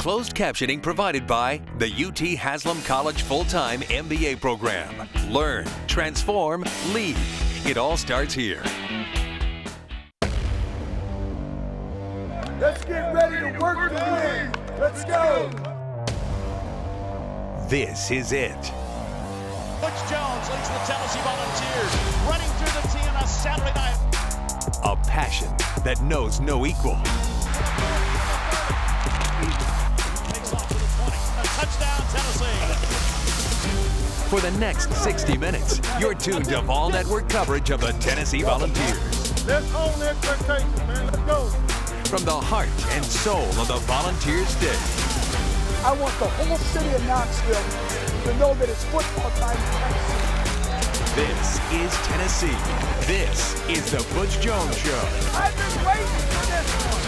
closed captioning provided by the UT Haslam College full-time MBA program. Learn, transform, lead. It all starts here. Let's get ready to work to win. Let's go. This is it. Butch Jones leads the Tennessee Volunteers, running through the TNS Saturday night. A passion that knows no equal. Takes off to the 20. A touchdown, Tennessee. For the next 60 minutes, you're tuned to Vol Network coverage of the Tennessee Volunteers. Let's own the expectations, man. Let's go. From the heart and soul of the Volunteers Day. I want the whole city of Knoxville to know that it's football time in Tennessee. This is Tennessee. This is the Butch Jones Show. I've been waiting for this one.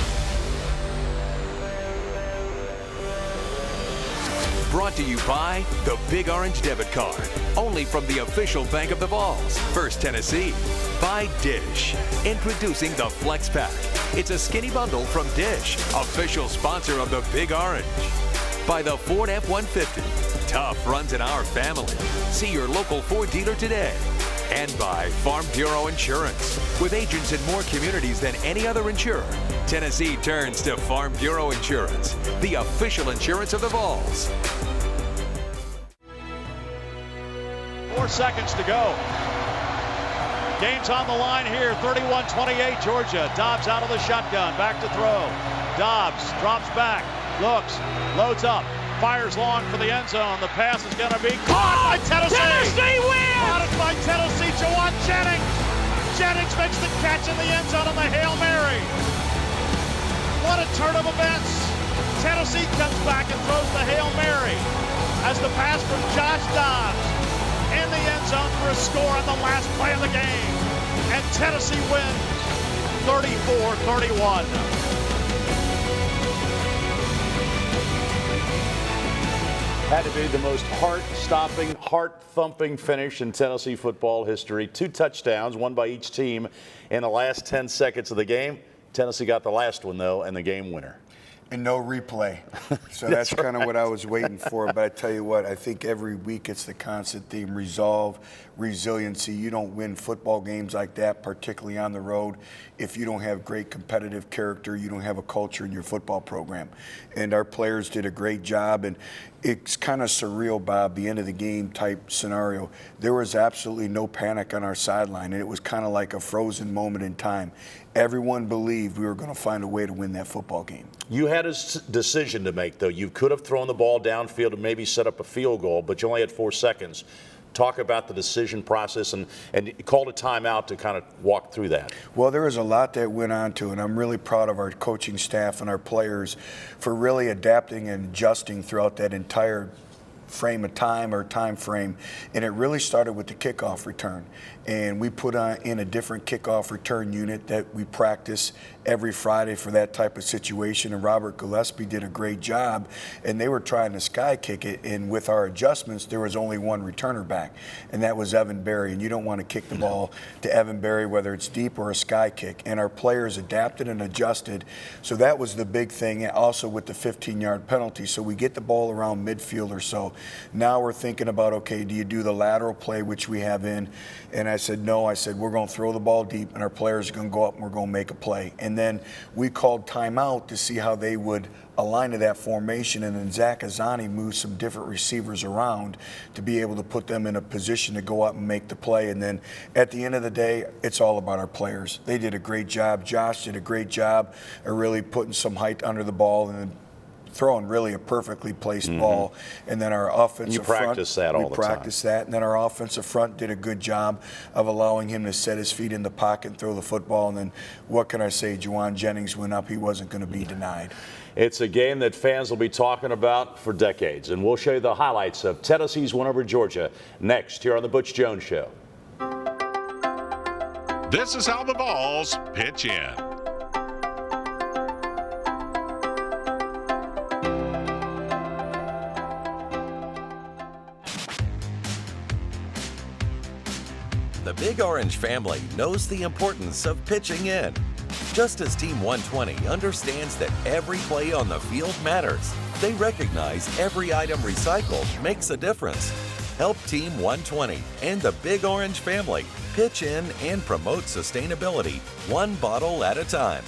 Brought to you by the Big Orange Debit Card. Only from the official bank of the Vols. First Tennessee. By Dish. Introducing the Flex Pack. It's a skinny bundle from Dish, official sponsor of the Big Orange. By the Ford F-150. Tough runs in our family. See your local Ford dealer today. And by Farm Bureau Insurance. With agents in more communities than any other insurer, Tennessee turns to Farm Bureau Insurance, the official insurance of the Vols. 4 seconds to go. Game's on the line here, 31-28 Georgia. Dobbs out of the shotgun, back to throw. Dobbs drops back, looks, loads up, fires long for the end zone. The pass is going to be caught by Tennessee. Tennessee wins! Caught by Tennessee, Jawan Jennings. Jennings makes the catch in the end zone on the Hail Mary. What a turn of events. Tennessee comes back and throws the Hail Mary as the pass from Josh Dobbs in the end zone for a score on the last play of the game. And Tennessee wins 34-31. Had to be the most heart-stopping, heart-thumping finish in Tennessee football history. 2 touchdowns, one by each team in the last 10 seconds of the game. Tennessee got the last one, though, and the game winner. And no replay. So that's kind of what I was waiting for. But I tell you what, I think every week it's the constant theme: resolve, resiliency. You don't win football games like that, particularly on the road, if you don't have great competitive character, you don't have a culture in your football program. And our players did a great job. And it's kind of surreal, Bob, the end of the game type scenario. There was absolutely no panic on our sideline, and it was kind of like a frozen moment in time. Everyone believed we were going to find a way to win that football game. You had a decision to make, though. You could have thrown the ball downfield and maybe set up a field goal, but you only had 4 seconds. Talk about the decision process and called a timeout to kind of walk through that. Well, there was a lot that went on to it, and I'm really proud of our coaching staff and our players for really adapting and adjusting throughout that entire frame of time or time frame. And it really started with the kickoff return. And we put in a different kickoff return unit that we practice every Friday for that type of situation. And Robert Gillespie did a great job. And they were trying to sky kick it. And with our adjustments, there was only one returner back. And that was Evan Berry. And you don't want to kick the ball to Evan Berry, whether it's deep or a sky kick. And our players adapted and adjusted. So that was the big thing. And also with the 15-yard penalty. So we get the ball around midfield or so. Now we're thinking about, okay, do you do the lateral play, which we have in? And I said, no. I said, we're going to throw the ball deep, and our players are going to go up, and we're going to make a play. And then we called timeout to see how they would align to that formation, and then Zach Azzani moved some different receivers around to be able to put them in a position to go up and make the play. And then at the end of the day, it's all about our players. They did a great job. Josh did a great job of really putting some height under the ball and then throwing really a perfectly placed ball. And then our offensive front. You practice that all the time. We practice that. And then our offensive front did a good job of allowing him to set his feet in the pocket and throw the football. And then what can I say? Jawan Jennings went up. He wasn't going to be denied. It's a game that fans will be talking about for decades. And we'll show you the highlights of Tennessee's win over Georgia next here on The Butch Jones Show. This is how the Vols pitch in. The Big Orange family knows the importance of pitching in. Just as Team 120 understands that every play on the field matters, they recognize every item recycled makes a difference. Help Team 120 and the Big Orange family pitch in and promote sustainability one bottle at a time.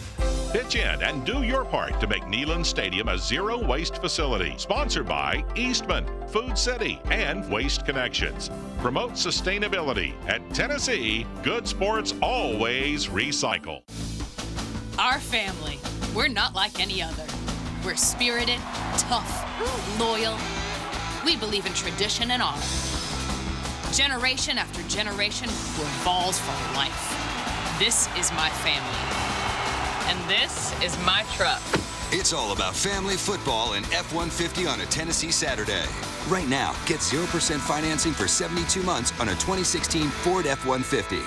Pitch in and do your part to make Neyland Stadium a zero-waste facility. Sponsored by Eastman, Food City, and Waste Connections. Promote sustainability. At Tennessee, good sports always recycle. Our family, we're not like any other. We're spirited, tough, loyal. We believe in tradition and honor. Generation after generation, we're Vols for life. This is my family. And this is my truck. It's all about family football and F-150 on a Tennessee Saturday. Right now, get 0% financing for 72 months on a 2016 Ford F-150.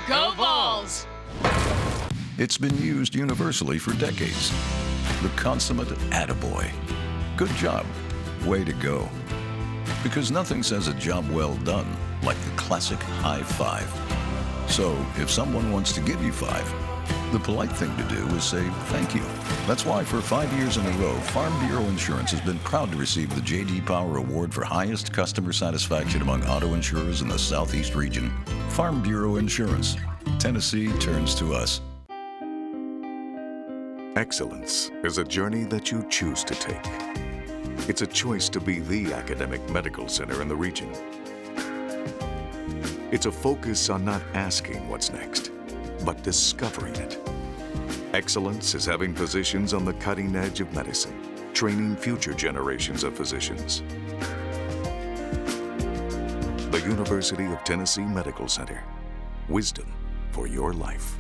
Go Vols! It's been used universally for decades. The consummate attaboy. Good job. Way to go. Because nothing says a job well done like the classic high five. So if someone wants to give you five, the polite thing to do is say thank you. That's why for 5 years in a row, Farm Bureau Insurance has been proud to receive the J.D. Power Award for highest customer satisfaction among auto insurers in the Southeast region. Farm Bureau Insurance. Tennessee turns to us. Excellence is a journey that you choose to take. It's a choice to be the academic medical center in the region. It's a focus on not asking what's next, but discovering it. Excellence is having physicians on the cutting edge of medicine, training future generations of physicians. The University of Tennessee Medical Center. Wisdom for your life.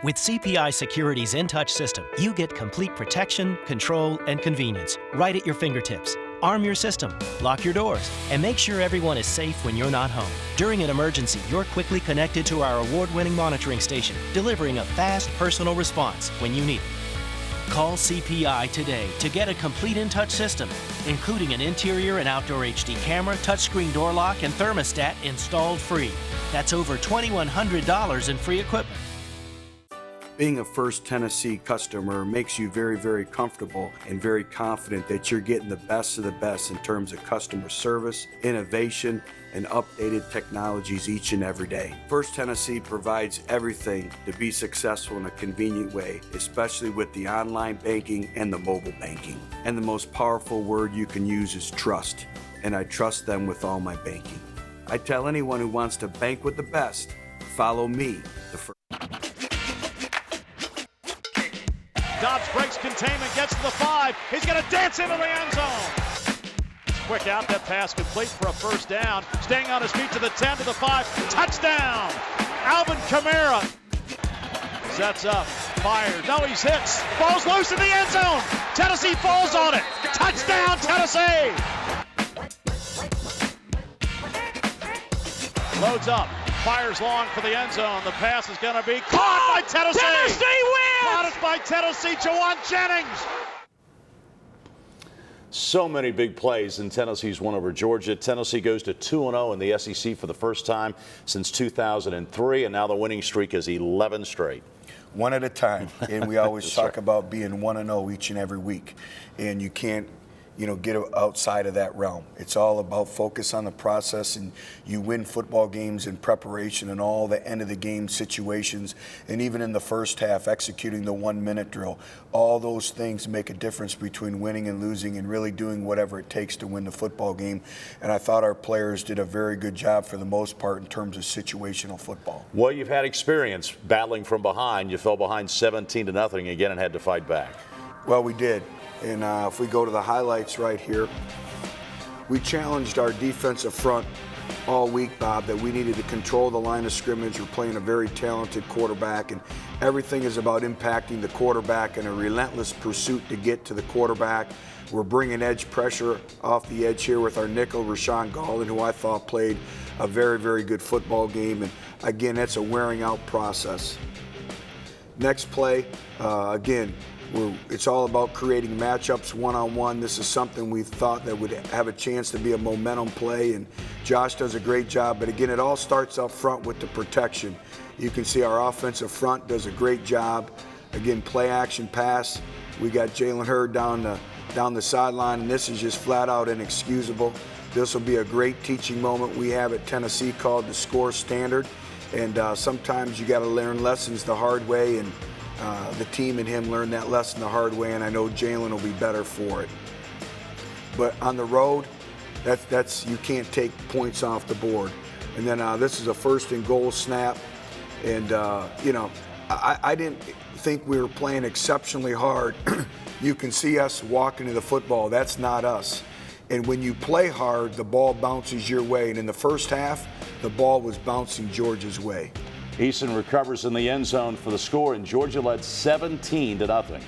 With CPI Security's InTouch system, you get complete protection, control, and convenience right at your fingertips. Arm your system, lock your doors, and make sure everyone is safe when you're not home. During an emergency, you're quickly connected to our award-winning monitoring station, delivering a fast, personal response when you need it. Call CPI today to get a complete InTouch system, including an interior and outdoor HD camera, touchscreen door lock, and thermostat installed free. That's over $2,100 in free equipment. Being a First Tennessee customer makes you very, very comfortable and very confident that you're getting the best of the best in terms of customer service, innovation, and updated technologies each and every day. First Tennessee provides everything to be successful in a convenient way, especially with the online banking and the mobile banking. And the most powerful word you can use is trust, and I trust them with all my banking. I tell anyone who wants to bank with the best, follow me, the First. Dobbs breaks containment, gets to the 5. He's going to dance into the end zone. Quick out, that pass complete for a first down. Staying on his feet to the 10, to the 5. Touchdown! Alvin Kamara sets up, fires. No, he's hits. Ball's loose in the end zone. Tennessee falls on it. Touchdown, Tennessee! Loads up. Fires long for the end zone. The pass is going to be caught by Tennessee. Tennessee wins! Caught it by Tennessee, Jawan Jennings. So many big plays in Tennessee's win over Georgia. Tennessee goes to 2-0 in the SEC for the first time since 2003, and now the winning streak is 11 straight. One at a time, and we always talk about being 1-0 each and every week, and you can't get outside of that realm. It's all about focus on the process, and you win football games in preparation and all the end of the game situations, and even in the first half, executing the 1-minute drill. All those things make a difference between winning and losing and really doing whatever it takes to win the football game. And I thought our players did a very good job for the most part in terms of situational football. Well, you've had experience battling from behind. You fell behind 17-0 again and had to fight back. Well, we did. And if we go to the highlights right here, we challenged our defensive front all week, Bob, that we needed to control the line of scrimmage. We're playing a very talented quarterback, and everything is about impacting the quarterback and a relentless pursuit to get to the quarterback. We're bringing edge pressure off the edge here with our nickel, Rashawn Gallin, who I thought played a very, very good football game. And again, that's a wearing out process. Next play, again, it's all about creating matchups one-on-one. This is something we thought that would have a chance to be a momentum play, and Josh does a great job. But again, it all starts up front with the protection. You can see our offensive front does a great job. Again, play action pass. We got Jalen Hurd down the sideline, and this is just flat out inexcusable. This will be a great teaching moment we have at Tennessee called the score standard. And sometimes you got to learn lessons the hard way, and the team and him learned that lesson the hard way, and I know Jalen will be better for it. But on the road, that's you can't take points off the board. And then this is a 1st and goal snap, and I didn't think we were playing exceptionally hard. You can see us walking to the football. That's not us. And when you play hard, the ball bounces your way. And in the first half, the ball was bouncing Georgia's way. Easton recovers in the end zone for the score, and Georgia led 17-0.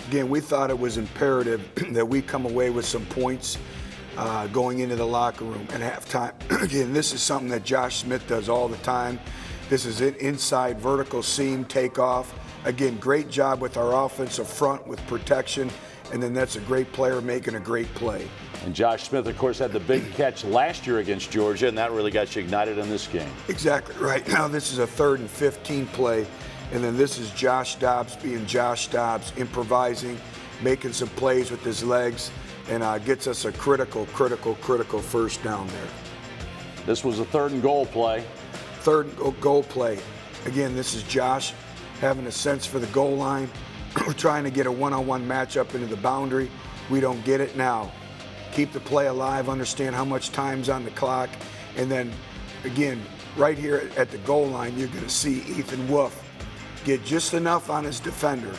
Again, we thought it was imperative that we come away with some points going into the locker room at halftime. Again, this is something that Josh Smith does all the time. This is an inside vertical seam takeoff. Again, great job with our offensive front with protection. And then that's a great player making a great play. And Josh Smith, of course, had the big catch last year against Georgia, and that really got you ignited in this game. Exactly right. Now this is a 3rd and 15 play, and then this is Josh Dobbs being Josh Dobbs, improvising, making some plays with his legs, and gets us a critical first down there. This was a 3rd and goal play. 3rd and goal play. Again, this is Josh having a sense for the goal line. We're trying to get a one-on-one matchup into the boundary. We don't get it now. Keep the play alive, understand how much time's on the clock, and then, again, right here at the goal line, you're going to see Ethan Wolf get just enough on his defender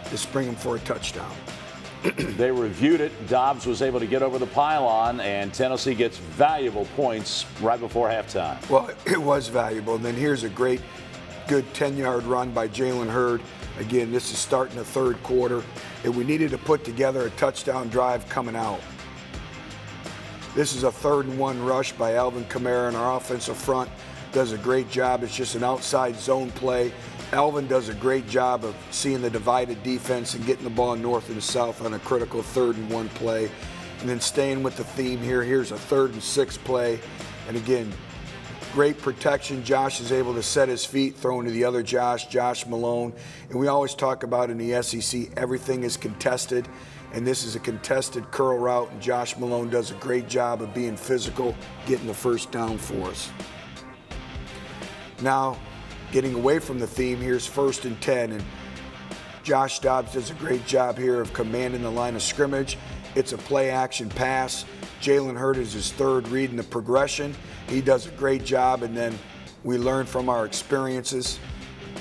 to spring him for a touchdown. They reviewed it. Dobbs was able to get over the pylon, and Tennessee gets valuable points right before halftime. Well, it was valuable. And then here's a good 10-yard run by Jalen Hurd. Again, this is starting the 3rd quarter, and we needed to put together a touchdown drive coming out. This is a 3rd and 1 rush by Alvin Kamara, and our offensive front does a great job. It's just an outside zone play. Alvin does a great job of seeing the divided defense and getting the ball north and south on a critical 3rd and 1 play. And then staying with the theme here, here's a 3rd and 6 play. And again, great protection. Josh is able to set his feet, throwing to the other Josh Malone. And we always talk about in the SEC, everything is contested. And this is a contested curl route, and Josh Malone does a great job of being physical, getting the first down for us. Now, getting away from the theme, here's 1st and 10. And Josh Dobbs does a great job here of commanding the line of scrimmage. It's a play action pass. Jalen Hurd is his 3rd read in the progression. He does a great job, and then we learn from our experiences.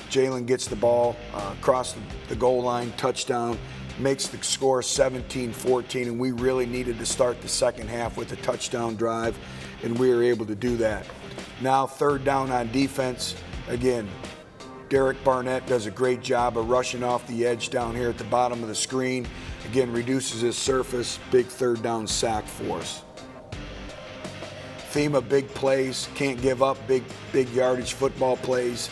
Jalen gets the ball across the goal line, touchdown, makes the score 17-14, and we really needed to start the second half with a touchdown drive, and we were able to do that. Now 3rd down on defense. Again, Derek Barnett does a great job of rushing off the edge down here at the bottom of the screen. Again, reduces his surface, big 3rd down sack for us. Theme of big plays, can't give up big yardage football plays,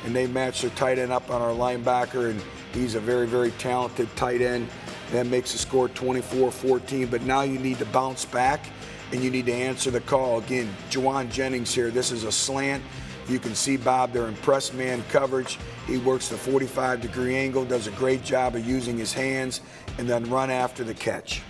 and they match their tight end up on our linebacker, and he's a very talented tight end. That makes the score 24-14, but now you need to bounce back and you need to answer the call. Again, Juwan Jennings here, this is a slant. You can see Bob, they're in press man coverage. He works the 45-degree angle, does a great job of using his hands, and then run after the catch.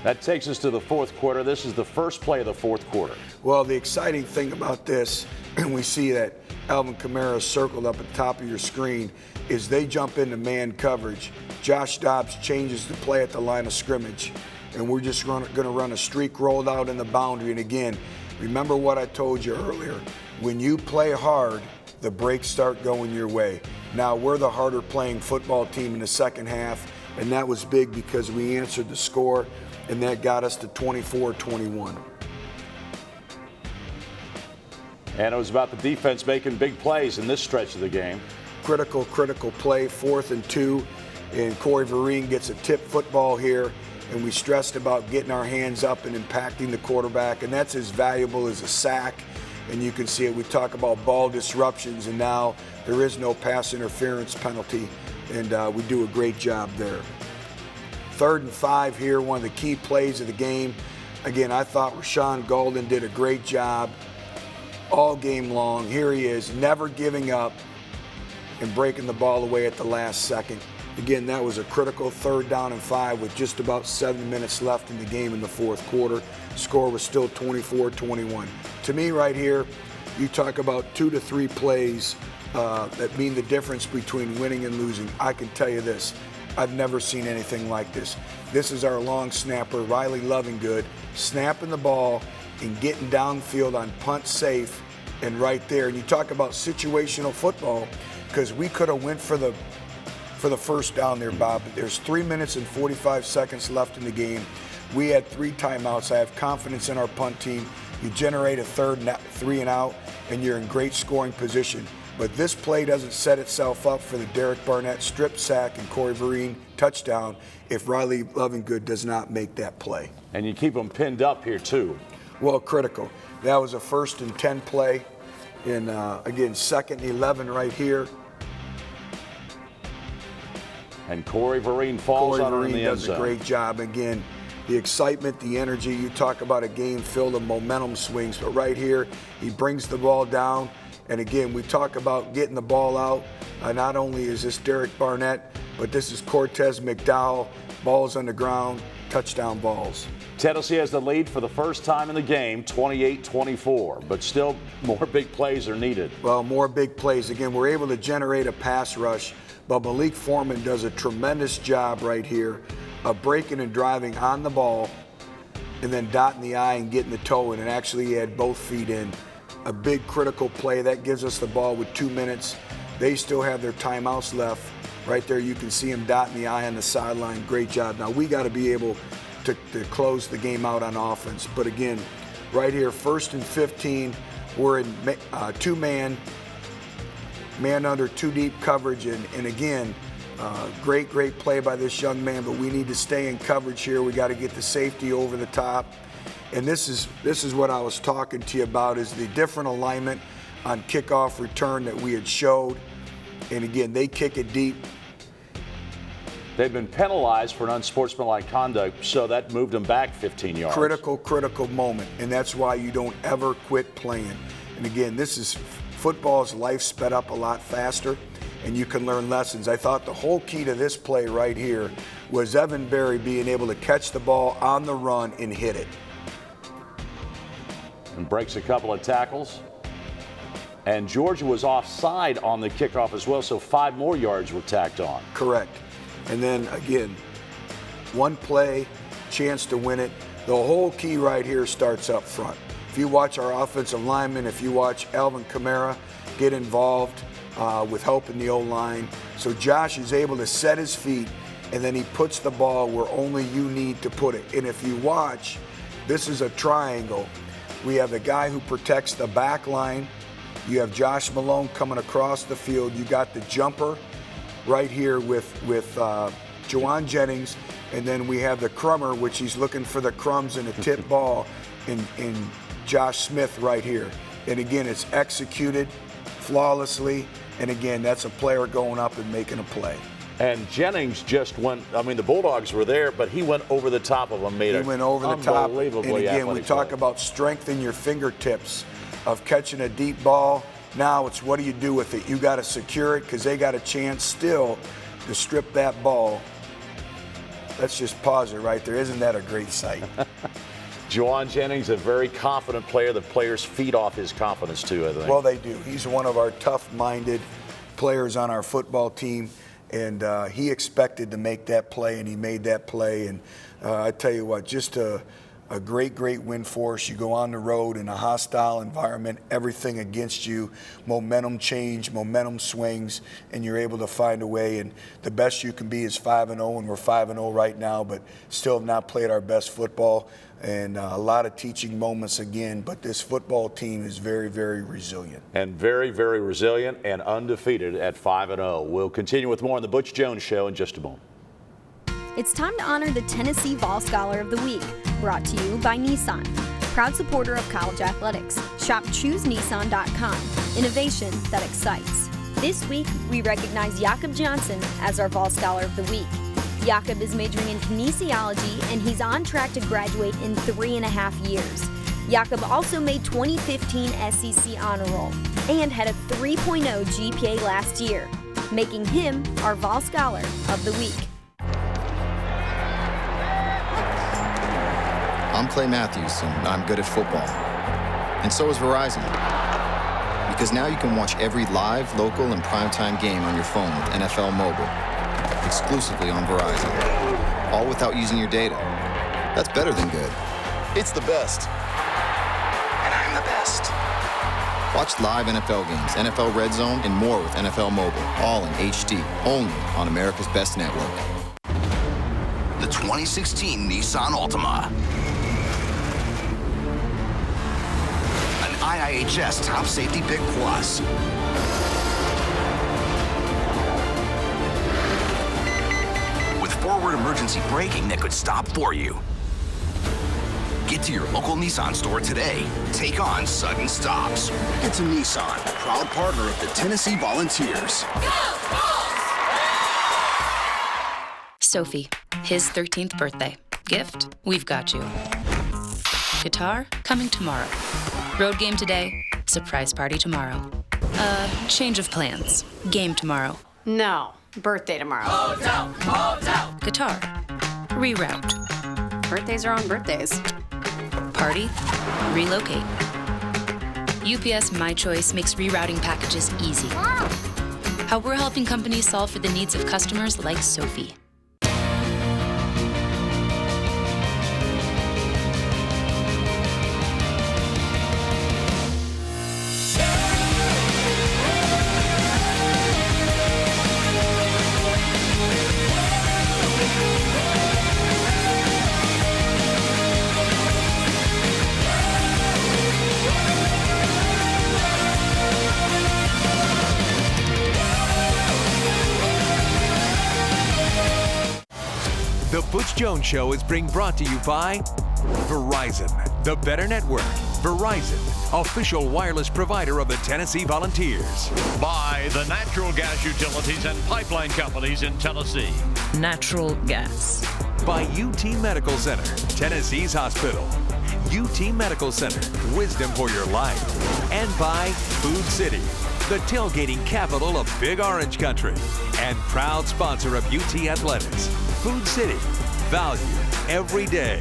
That takes us to the 4th quarter. This is the first play of the 4th quarter. Well, the exciting thing about this, and we see that Alvin Kamara circled up at the top of your screen, is they jump into man coverage. Josh Dobbs changes the play at the line of scrimmage, and we're just going to run a streak rolled out in the boundary. And again, remember what I told you earlier. When you play hard, the breaks start going your way. Now, we're the harder playing football team in the second half, and that was big because we answered the score, and that got us to 24-21. And it was about the defense making big plays in this stretch of the game. Critical play, 4th and 2, and Corey Vereen gets a tip football here, and we stressed about getting our hands up and impacting the quarterback, and that's as valuable as a sack. And you can see it. We talk about ball disruptions, and now there is no pass interference penalty, and we do a great job there. 3rd and 5 here, one of the key plays of the game. Again, I thought Rashawn Golden did a great job all game long. Here he is, never giving up and breaking the ball away at the last second. Again, that was a critical 3rd down and 5 with just about 7 minutes left in the game in the 4th quarter. Score was still 24-21. To me right here, you talk about 2 to 3 plays that mean the difference between winning and losing. I can tell you this, I've never seen anything like this. This is our long snapper, Riley Lovingood, snapping the ball and getting downfield on punt safe and right there. And you talk about situational football, because we could have went for the first down there, Bob. There's 3 minutes and 45 seconds left in the game. We had 3 timeouts. I have confidence in our punt team. You generate a 3rd and out, and you're in great scoring position. But this play doesn't set itself up for the Derek Barnett strip sack and Corey Vereen touchdown if Riley Lovingood does not make that play. And you keep them pinned up here, too. Well, critical. That was a 1st and 10 play. And, again, 2nd and 11 right here. And Corey Vereen falls under in the end zone. Does a great job. Again, the excitement, the energy. You talk about a game filled of momentum swings, but right here, he brings the ball down. And again, we talk about getting the ball out. Not only is this Derek Barnett, but this is Cortez McDowell. Balls on the ground, touchdown balls. Tennessee has the lead for the first time in the game, 28-24, but still more big plays are needed. Well, more big plays. Again, we're able to generate a pass rush, but Malik Foreman does a tremendous job right here of breaking and driving on the ball and then dotting the I and getting the toe in, and actually he had both feet in. A big critical play. That gives us the ball with 2 minutes. They still have their timeouts left. Right there you can see him dotting the I on the sideline. Great job. Now we got to be able to close the game out on offense. But again, right here, 1st and 15, we're in 2-man, man under 2 deep coverage. And again, great play by this young man, but we need to stay in coverage here. We got to get the safety over the top. And this is what I was talking to you about, is the different alignment on kickoff return that we had showed. And again, they kick it deep. They've been penalized for an unsportsmanlike conduct, so that moved them back 15 yards. Critical moment, and that's why you don't ever quit playing. And again, this is football's life sped up a lot faster, and you can learn lessons. I thought the whole key to this play right here was Evan Berry being able to catch the ball on the run and hit it. And breaks a couple of tackles. And Georgia was offside on the kickoff as well, so 5 more yards were tacked on. Correct. And then again, 1 play, chance to win it. The whole key right here starts up front. If you watch our offensive linemen, if you watch Alvin Kamara get involved with helping the O-line. So Josh is able to set his feet, and then he puts the ball where only you need to put it. And if you watch, this is a triangle. We have the guy who protects the back line. You have Josh Malone coming across the field. You got the jumper right here with Juwan Jennings, and then we have the crummer, which he's looking for the crumbs in a tip ball in Josh Smith right here. And again, it's executed flawlessly, and again, that's a player going up and making a play. And Jennings just went, I mean, the Bulldogs were there, but he went over the top of them, He went over the top. And unbelievably again, we talk about strength in your fingertips of catching a deep ball. Now it's what do you do with it? You got to secure it, because they got a chance still to strip that ball. Let's just pause it right there. Isn't that a great sight? Juwan Jennings, a very confident player. The players feed off his confidence too, I think. Well, they do. He's one of our tough-minded players on our football team, and he expected to make that play, and he made that play. And I tell you what, just a great win for us. You go on the road in a hostile environment, everything against you, momentum change, momentum swings, and you're able to find a way. And the best you can be is 5-0, and we're 5-0 right now, but still have not played our best football. And a lot of teaching moments again, but this football team is very resilient. And very resilient and undefeated at 5-0. We'll continue with more on the Butch Jones Show in just a moment. It's time to honor the Tennessee Vol Scholar of the Week, brought to you by Nissan, proud supporter of college athletics. Shop ChooseNissan.com, innovation that excites. This week, we recognize Jakob Johnson as our Vol Scholar of the Week. Jakob is majoring in kinesiology, and he's on track to graduate in 3.5 years. Jakob also made 2015 SEC Honor Roll and had a 3.0 GPA last year, making him our Vol Scholar of the Week. I'm Clay Matthews, and I'm good at football. And so is Verizon. Because now you can watch every live, local, and primetime game on your phone with NFL Mobile, exclusively on Verizon. All without using your data. That's better than good. It's the best. And I'm the best. Watch live NFL games, NFL Red Zone, and more with NFL Mobile, all in HD, only on America's Best Network. The 2016 Nissan Altima. An IIHS Top Safety Pick Plus. With forward emergency braking that could stop for you. Get to your local Nissan store today. Take on sudden stops. It's a Nissan, proud partner of the Tennessee Volunteers. Sophie, his 13th birthday. Gift, we've got you. Guitar, coming tomorrow. Road game today, surprise party tomorrow. Change of plans. Game tomorrow. No, birthday tomorrow. Hotel. Guitar, reroute. Birthdays are on birthdays. Party, relocate. UPS My Choice makes rerouting packages easy. How we're helping companies solve for the needs of customers like Sophie. The Butch Jones Show is being brought to you by Verizon, the better network. Verizon, official wireless provider of the Tennessee Volunteers. By the natural gas utilities and pipeline companies in Tennessee. Natural gas. By UT Medical Center, Tennessee's hospital. UT Medical Center, wisdom for your life. And by Food City, the tailgating capital of Big Orange Country. And proud sponsor of UT Athletics. Food City, value every day.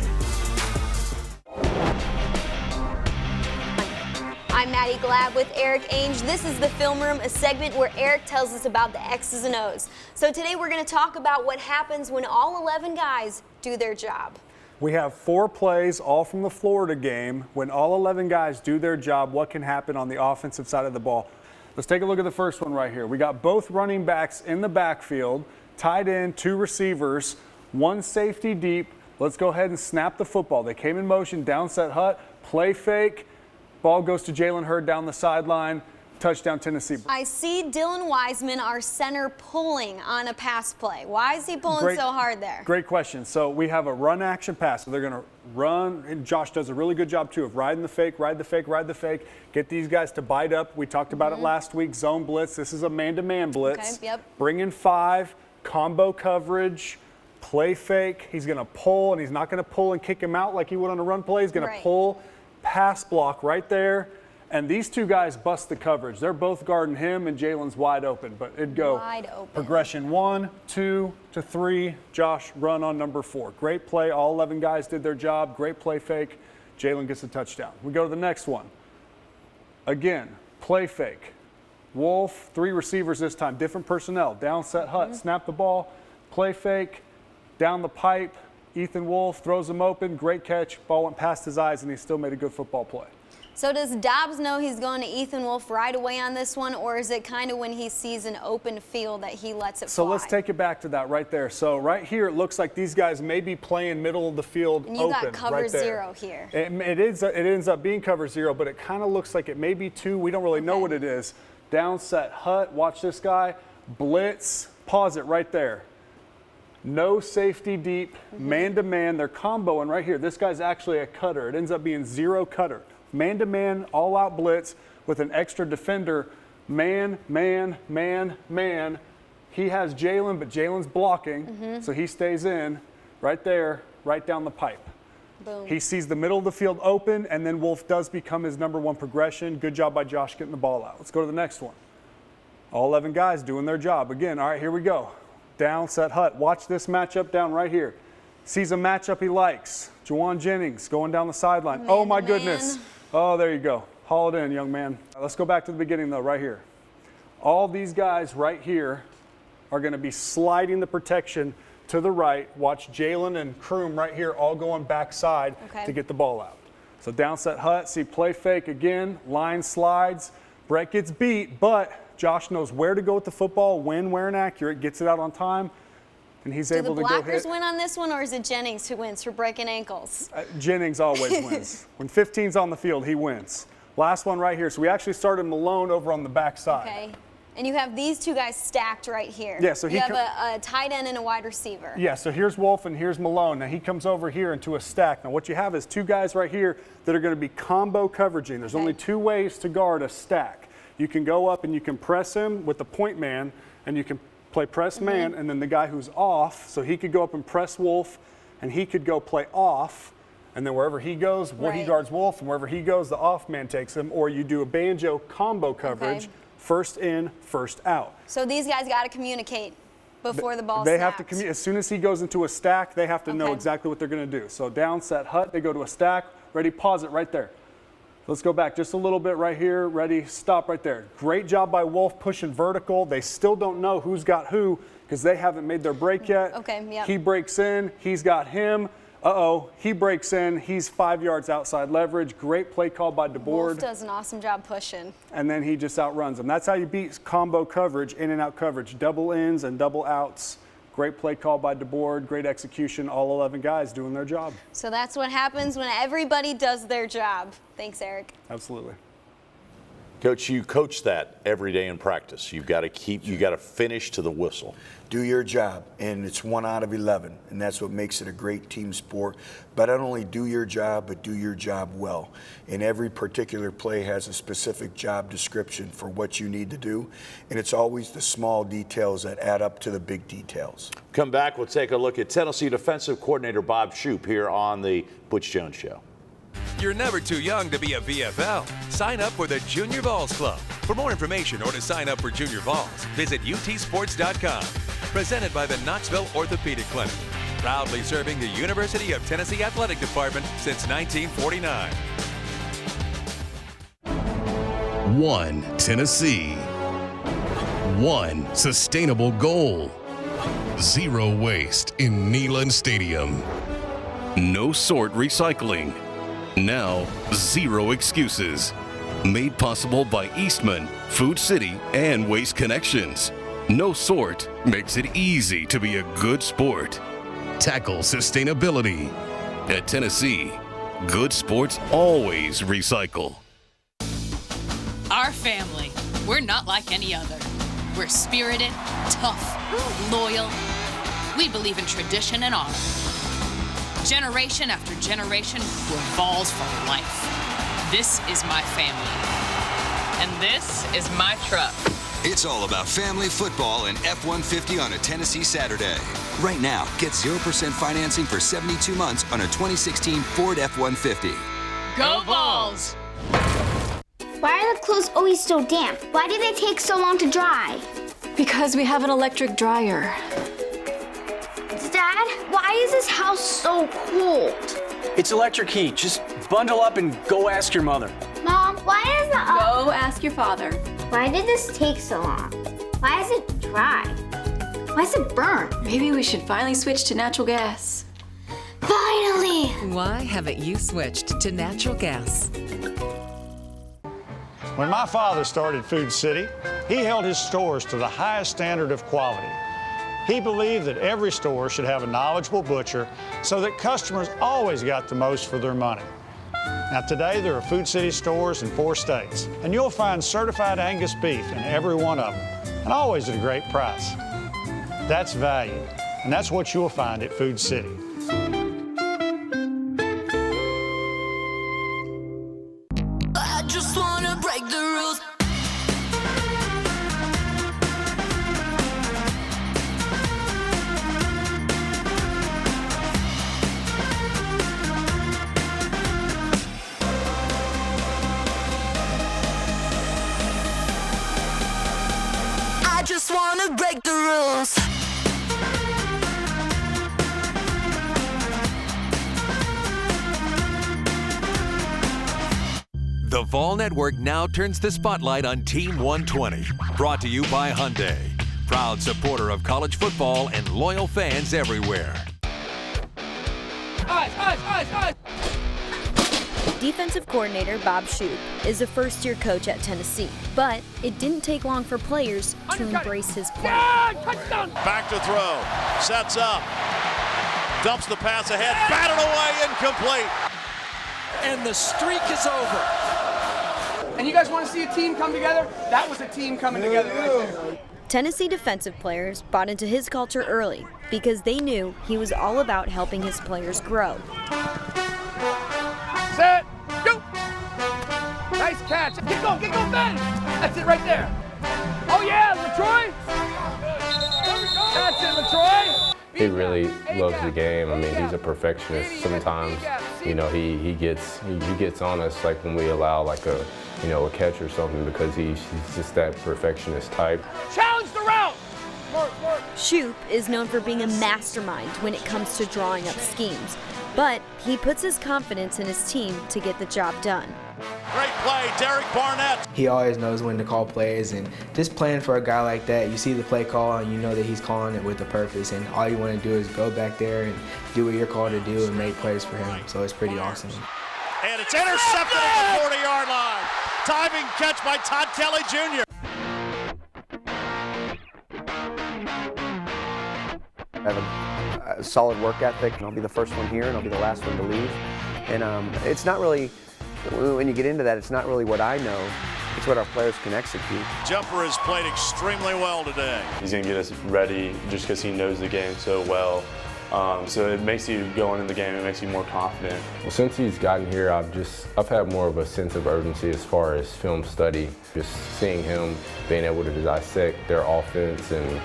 I'm Maddie Glab with Eric Ainge. This is the Film Room, a segment where Eric tells us about the X's and O's. So today we're going to talk about what happens when all 11 guys do their job. We have 4 plays, all from the Florida game. When all 11 guys do their job, what can happen on the offensive side of the ball? Let's take a look at the first one right here. We got both running backs in the backfield, tight end, 2 receivers, 1 safety deep. Let's go ahead and snap the football. They came in motion, down set hut, play fake. Ball goes to Jalen Hurd down the sideline. Touchdown, Tennessee. I see Dylan Wiseman, our center, pulling on a pass play. Why is he pulling so hard there? Great question. So we have a run action pass. So they're going to run, and Josh does a really good job too of riding the fake, ride the fake, ride the fake, get these guys to bite up. We talked about it last week, zone blitz. This is a man-to-man blitz. Okay, yep. Bring in 5, combo coverage, play fake. He's going to pull, and he's not going to pull and kick him out like he would on a run play. He's going to pull, pass block right there. And these 2 guys bust the coverage. They're both guarding him, and Jalen's wide open. But it'd go progression 1, 2 to 3. Josh, run on number 4. Great play. All 11 guys did their job. Great play fake. Jalen gets a touchdown. We go to the next one. Again, play fake. Wolf, 3 receivers this time. Different personnel. Down set hut. Snap the ball. Play fake. Down the pipe. Ethan Wolf throws him open. Great catch. Ball went past his eyes, and he still made a good football play. So does Dobbs know he's going to Ethan Wolf right away on this one, or is it kind of when he sees an open field that he lets it fly? So let's take it back to that right there. So right here, it looks like these guys may be playing middle of the field and you open. got cover right there. 0 here. It ends up being cover 0, but it kind of looks like it may be 2. We don't really know what it is. Down set hut. Watch this guy. Blitz. Pause it right there. No safety deep. Man-to-man. They're comboing right here. This guy's actually a cutter. It ends up being 0 cutter. Man-to-man, all-out blitz with an extra defender. Man, man, man, man. He has Jalen, but Jalen's blocking, so he stays in right there, right down the pipe. Boom. He sees the middle of the field open, and then Wolf does become his number one progression. Good job by Josh getting the ball out. Let's go to the next one. All 11 guys doing their job. Again, all right, here we go. Down, set, hut. Watch this matchup down right here. Sees a matchup he likes. Juwan Jennings going down the sideline. Oh, my goodness. Oh, there you go. Haul it in, young man. Let's go back to the beginning, though, right here. All these guys right here are going to be sliding the protection to the right. Watch Jalen and Kroom right here all going backside to get the ball out. So down, set, hut. See play fake again. Line slides. Brett gets beat, but Josh knows where to go with the football, when, where, and accurate. Gets it out on time, and he's able to go hit. Do the blockers win on this one, or is it Jennings who wins for breaking ankles? Jennings always wins. When 15's on the field, he wins. Last one right here. So we actually started Malone over on the backside. Okay. And you have these two guys stacked right here. Yeah, so you have a tight end and a wide receiver. Yeah, so here's Wolf and here's Malone. Now he comes over here into a stack. Now what you have is two guys right here that are going to be combo coveraging. There's only two ways to guard a stack. You can go up and you can press him with the point man, and you can play press man, and then the guy who's off, so he could go up and press Wolf, and he could go play off, and then wherever he goes, he guards Wolf, and wherever he goes, the off man takes him, or you do a banjo combo coverage. First in, first out. So these guys got to communicate before the ball They snaps. have to communicate. As soon as he goes into a stack, they have to know exactly what they're going to do. So down, set, hut, they go to a stack. Ready, pause it right there. Let's go back just a little bit right here. Ready, stop right there. Great job by Wolf pushing vertical. They still don't know who's got who because they haven't made their break yet. He breaks in. He's got him. He breaks in. He's 5 yards outside leverage. Great play call by DeBoard. Wolf does an awesome job pushing. And then he just outruns him. That's how you beat combo coverage, in and out coverage. Double ins and double outs. Great play call by DeBoard. Great execution. All 11 guys doing their job. So that's what happens when everybody does their job. Thanks, Eric. Absolutely. Coach, you coach that every day in practice. You got to finish to the whistle. Do your job, and it's 1 out of 11, and that's what makes it a great team sport. But not only do your job, but do your job well. And every particular play has a specific job description for what you need to do, and it's always the small details that add up to the big details. Come back, we'll take a look at Tennessee defensive coordinator Bob Shoop here on the Butch Jones Show. You're never too young to be a VFL. Sign up for the Junior Vols Club. For more information or to sign up for Junior Vols, visit utsports.com. Presented by the Knoxville Orthopedic Clinic. Proudly serving the University of Tennessee Athletic Department since 1949. 1 Tennessee. 1 sustainable goal. 0 waste in Neyland Stadium. No sort recycling. Now, 0 excuses. Made possible by Eastman, Food City, and Waste Connections. No sort makes it easy to be a good sport. Tackle sustainability. At Tennessee, good sports always recycle. Our family, we're not like any other. We're spirited, tough, loyal. We believe in tradition and honor. Generation after generation, we're Vols for life. This is my family. And this is my truck. It's all about family football and F-150 on a Tennessee Saturday. Right now, get 0% financing for 72 months on a 2016 Ford F-150. Go Vols! Why are the clothes always so damp? Why do they take so long to dry? Because we have an electric dryer. Dad, why is this house so cold? It's electric heat. Just bundle up and go ask your mother. Mom, why is the Go ask your father. Why did this take so long? Why is it dry? Why is it burnt? Maybe we should finally switch to natural gas. Finally! Why haven't you switched to natural gas? When my father started Food City, he held his stores to the highest standard of quality. He believed that every store should have a knowledgeable butcher so that customers always got the most for their money. Now today there are Food City stores in 4 states, and you'll find certified Angus beef in every one of them, and always at a great price. That's value, and that's what you'll find at Food City. I just wanna break the rules. just wanna break the rules. The Vol Network now turns the spotlight on Team 120. Brought to you by Hyundai. Proud supporter of college football and loyal fans everywhere. Defensive coordinator Bob Shoop is a first-year coach at Tennessee, but it didn't take long for players to embrace his plan. Back to throw. Sets up. Dumps the pass ahead. Batted away. Incomplete. And the streak is over. And you guys want to see a team come together? That was a team coming together right there. Tennessee defensive players bought into his culture early because they knew he was all about helping his players grow. Set, go! Nice catch. Get going, Ben! That's it right there. Oh yeah, LaTroy! That's it, LaTroy! He really loves the game. I mean, he's a perfectionist. Sometimes, you know, he gets on us like when we allow like a catch or something because he's just that perfectionist type. Challenge the route! Shoop is known for being a mastermind when it comes to drawing up schemes, but he puts his confidence in his team to get the job done. Great play, Derek Barnett. He always knows when to call plays, and just playing for a guy like that, you see the play call and you know that he's calling it with a purpose, and all you want to do is go back there and do what you're called to do and make plays for him. So it's pretty awesome. And it's intercepted at the 40-yard line. Diving catch by Todd Kelly Jr. I have a solid work ethic, and I'll be the first one here and I'll be the last one to leave. And it's not really, when you get into that, it's not really what I know, it's what our players can execute. Jumper has played extremely well today. He's going to get us ready just because he knows the game so well. So it makes you go into the game, it makes you more confident. Well, since he's gotten here, I've had more of a sense of urgency as far as film study. Just seeing him being able to dissect their offense, and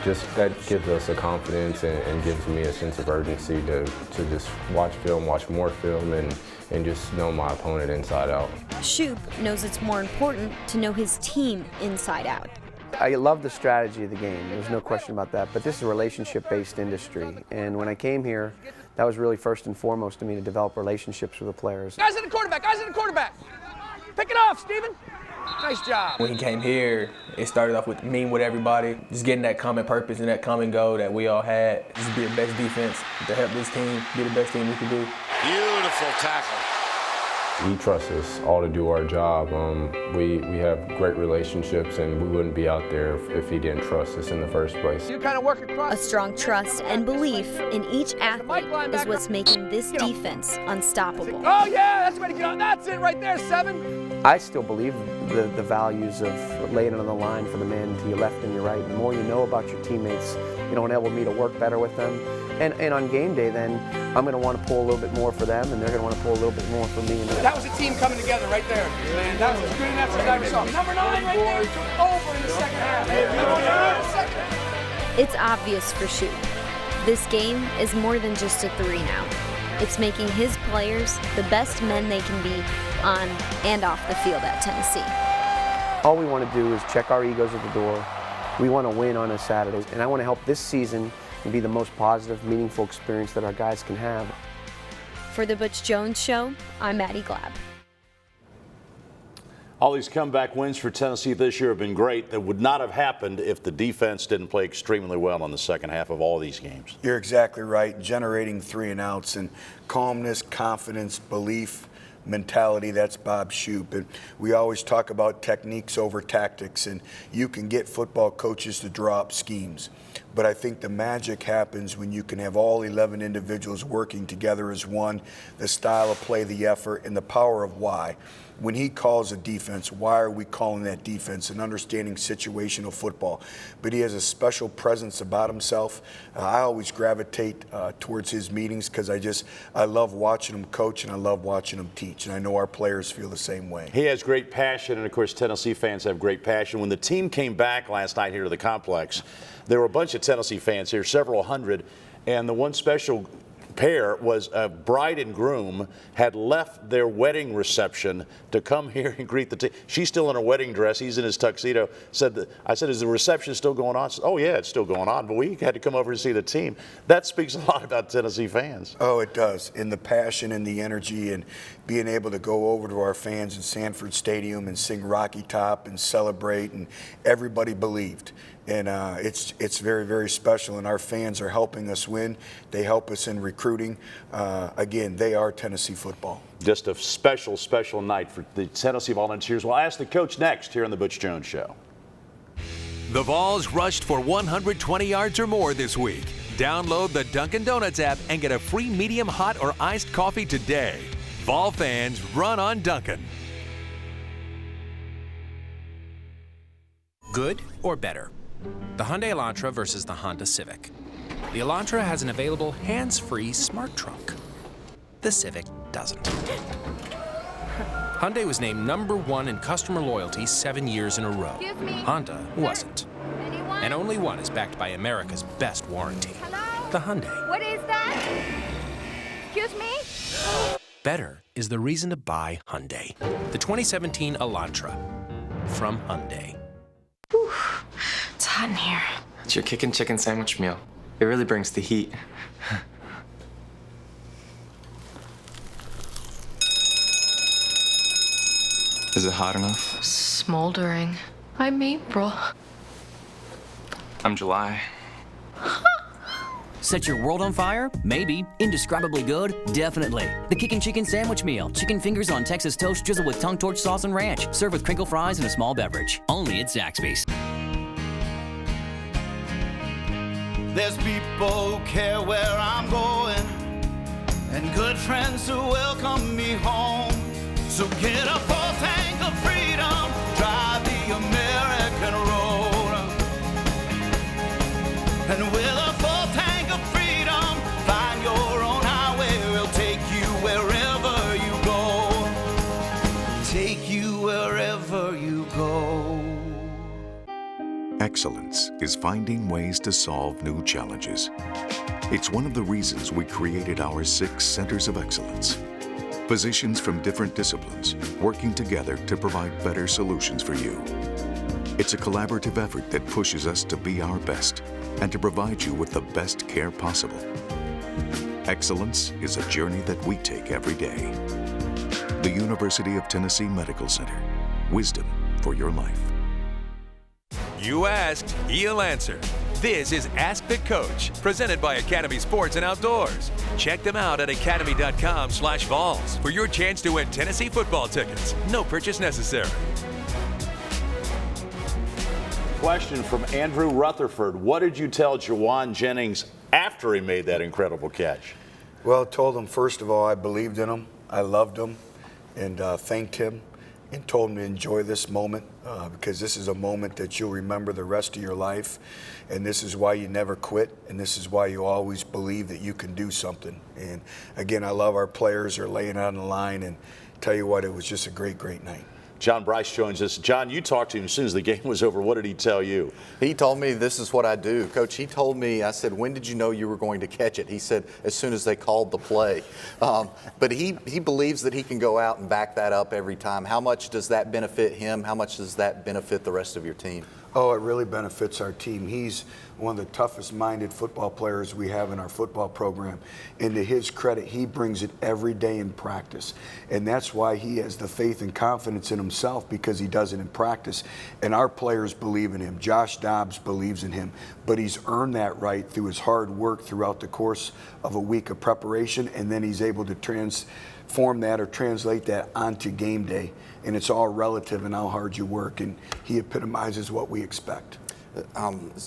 just that gives us a confidence and gives me a sense of urgency to just watch film, watch more film, and just know my opponent inside out. Shoop knows it's more important to know his team inside out. I love the strategy of the game, there's no question about that, but this is a relationship-based industry, and when I came here, that was really first and foremost to me, to develop relationships with the players. Guys in the quarterback! Pick it off, Steven! Nice job. When he came here, it started off with meeting with everybody, just getting that common purpose and that common goal that we all had, just be the best defense, to help this team be the best team we could be. Beautiful tackle. He trusts us all to do our job. We have great relationships, and we wouldn't be out there if he didn't trust us in the first place. You kind of work across. A strong trust and belief in each athlete is what's making this defense unstoppable. Oh yeah, that's the way to get on. That's it right there, 7. I still believe the values of laying it on the line for the man to your left and your right. The more you know about your teammates, enable me to work better with them. And on game day, then, I'm going to want to pull a little bit more for them, and they're going to want to pull a little bit more for me. That was a team coming together right there. Man, that was as good enough as I ever saw. Number 9 right there took over in the second half. It's obvious for Shoop. This game is more than just a 3 now. It's making his players the best men they can be on and off the field at Tennessee. All we want to do is check our egos at the door. We want to win on a Saturday, and I want to help this season be the most positive, meaningful experience that our guys can have. For the Butch Jones Show, I'm Maddie Glab. All these comeback wins for Tennessee this year have been great. That would not have happened if the defense didn't play extremely well in the second half of all these games. You're exactly right. Generating 3 and outs and calmness, confidence, belief, mentality, that's Bob Shoop. And we always talk about techniques over tactics, and you can get football coaches to draw up schemes. But I think the magic happens when you can have all 11 individuals working together as one, the style of play, the effort, and the power of why. When he calls a defense, why are we calling that defense, and understanding situational football. But he has a special presence about himself. I always gravitate towards his meetings because I love watching him coach, and I love watching him teach, and I know our players feel the same way. He has great passion, and of course Tennessee fans have great passion. When the team came back last night here to the complex, there were a bunch of Tennessee fans here, several hundred, and the one special pair was a bride and groom had left their wedding reception to come here and greet the team. She's still in her wedding dress. He's in his tuxedo. I said, is the reception still going on? Said, oh, yeah, it's still going on, but we had to come over to see the team. That speaks a lot about Tennessee fans. Oh, it does. And the passion and the energy and being able to go over to our fans in Sanford Stadium and sing Rocky Top and celebrate, and everybody believed. And it's very, very special, and our fans are helping us win. They help us in recruiting. Again, they are Tennessee football. Just a special, special night for the Tennessee Volunteers. We'll ask the coach next here on the Butch Jones Show. The Vols rushed for 120 yards or more this week. Download the Dunkin' Donuts app and get a free medium hot or iced coffee today. Vol fans, run on Dunkin'. Good or better? The Hyundai Elantra versus the Honda Civic. The Elantra has an available hands-free smart trunk. The Civic doesn't. Hyundai was named #1 in customer loyalty 7 years in a row. Honda wasn't. And only one is backed by America's best warranty. Hello? The Hyundai. What is that? Excuse me? Better is the reason to buy Hyundai. The 2017 Elantra from Hyundai. Whew, it's hot in here. It's your kickin' chicken sandwich meal. It really brings the heat. Is it hot enough? Smoldering. I'm April. I'm July. Set your world on fire? Maybe. Indescribably good? Definitely. The Kickin' Chicken Sandwich Meal. Chicken fingers on Texas toast drizzled with tongue torch sauce and ranch. Served with crinkle fries and a small beverage. Only at Zaxby's. There's people who care where I'm going, and good friends who welcome me home. So get a full tank of freedom, drive the American road. And with a full tank of freedom, find your own highway. We'll take you wherever you go. Take you wherever you go. Excellence is finding ways to solve new challenges. It's one of the reasons we created our 6 centers of excellence. Physicians from different disciplines working together to provide better solutions for you. It's a collaborative effort that pushes us to be our best and to provide you with the best care possible. Excellence is a journey that we take every day. The University of Tennessee Medical Center. Wisdom for your life. You asked, he'll answer. This is Ask the Coach, presented by Academy Sports and Outdoors. Check them out at academy.com/Vols for your chance to win Tennessee football tickets. No purchase necessary. Question from Andrew Rutherford. What did you tell Jawan Jennings after he made that incredible catch? Well, I told him, first of all, I believed in him, I loved him, and thanked him, and told him to enjoy this moment because this is a moment that you'll remember the rest of your life, and this is why you never quit, and this is why you always believe that you can do something. And again, I love our players are laying on the line, and tell you what, it was just a great, great night. John Bryce joins us. John, you talked to him as soon as the game was over. What did he tell you? He told me this is what I do. Coach, he told me, I said, when did you know you were going to catch it? He said, as soon as they called the play. But he believes that he can go out and back that up every time. How much does that benefit him? How much does that benefit the rest of your team? Oh, it really benefits our team. He's one of the toughest-minded football players we have in our football program. And to his credit, he brings it every day in practice. And that's why he has the faith and confidence in himself, because he does it in practice. And our players believe in him. Josh Dobbs believes in him. But he's earned that right through his hard work throughout the course of a week of preparation, and then he's able to transform that or translate that onto game day. And it's all relative in how hard you work, and he epitomizes what we expect.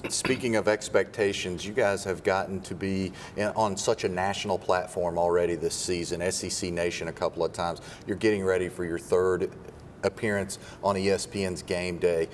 Speaking of expectations, you guys have gotten to be on such a national platform already this season, SEC Nation a couple of times. You're getting ready for your 3rd appearance on ESPN's Game Day.